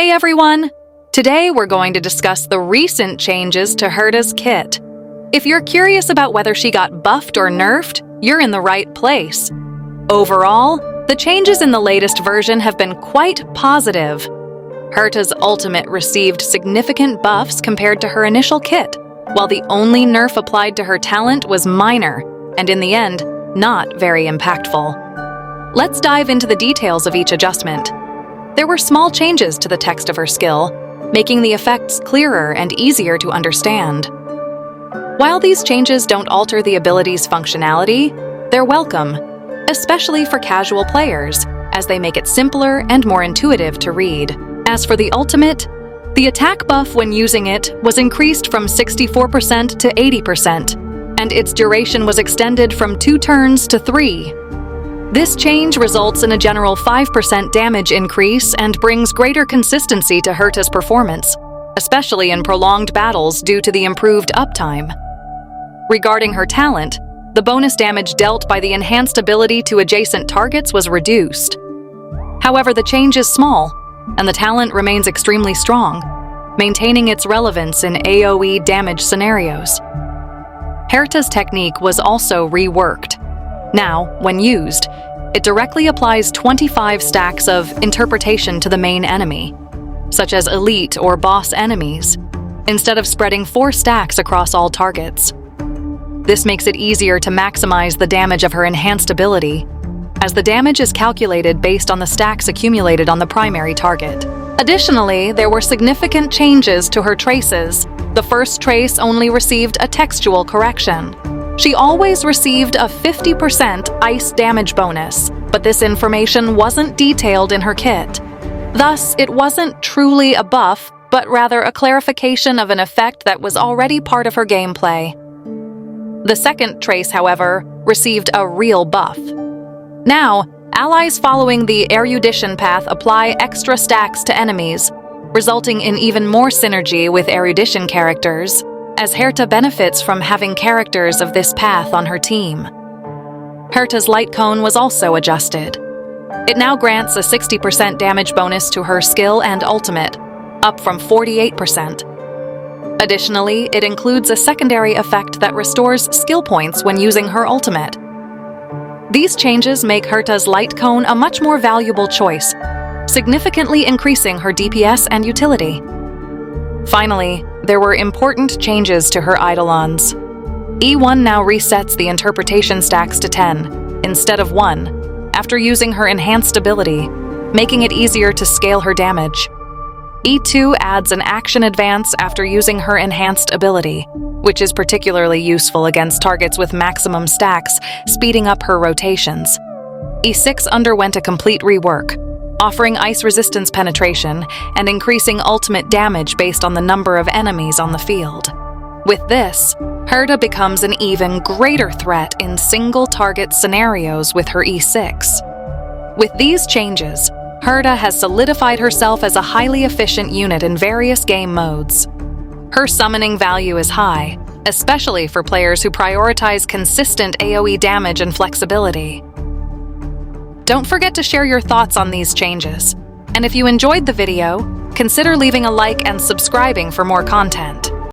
Hey everyone! Today we're going to discuss the recent changes to Herta's kit. If you're curious about whether she got buffed or nerfed, you're in the right place. Overall, the changes in the latest version have been quite positive. Herta's ultimate received significant buffs compared to her initial kit, while the only nerf applied to her talent was minor, and in the end, not very impactful. Let's dive into the details of each adjustment. There were small changes to the text of her skill, making the effects clearer and easier to understand. While these changes don't alter the ability's functionality, they're welcome, especially for casual players, as they make it simpler and more intuitive to read. As for the ultimate, the attack buff when using it was increased from 64% to 80%, and its duration was extended from 2 turns to 3. This change results in a general 5% damage increase and brings greater consistency to Herta's performance, especially in prolonged battles due to the improved uptime. Regarding her talent, the bonus damage dealt by the enhanced ability to adjacent targets was reduced. However, the change is small, and the talent remains extremely strong, maintaining its relevance in AoE damage scenarios. Herta's technique was also reworked. Now, when used, it directly applies 25 stacks of interpretation to the main enemy, such as elite or boss enemies, instead of spreading 4 stacks across all targets. This makes it easier to maximize the damage of her enhanced ability, as the damage is calculated based on the stacks accumulated on the primary target. Additionally, there were significant changes to her traces. The first trace only received a textual correction. She always received a 50% ice damage bonus, but this information wasn't detailed in her kit. Thus, it wasn't truly a buff, but rather a clarification of an effect that was already part of her gameplay. The second trace, however, received a real buff. Now, allies following the Erudition path apply extra stacks to enemies, resulting in even more synergy with Erudition characters, as Herta benefits from having characters of this path on her team. Herta's light cone was also adjusted. It now grants a 60% damage bonus to her skill and ultimate, up from 48%. Additionally, it includes a secondary effect that restores skill points when using her ultimate. These changes make Herta's light cone a much more valuable choice, significantly increasing her DPS and utility. Finally, there were important changes to her eidolons. E1 now resets the interpretation stacks to 10, instead of 1, after using her enhanced ability, making it easier to scale her damage. E2 adds an action advance after using her enhanced ability, which is particularly useful against targets with maximum stacks, speeding up her rotations. E6 underwent a complete rework, offering ice resistance penetration and increasing ultimate damage based on the number of enemies on the field. With this, Herta becomes an even greater threat in single-target scenarios with her E6. With these changes, Herta has solidified herself as a highly efficient unit in various game modes. Her summoning value is high, especially for players who prioritize consistent AoE damage and flexibility. Don't forget to share your thoughts on these changes. And if you enjoyed the video, consider leaving a like and subscribing for more content.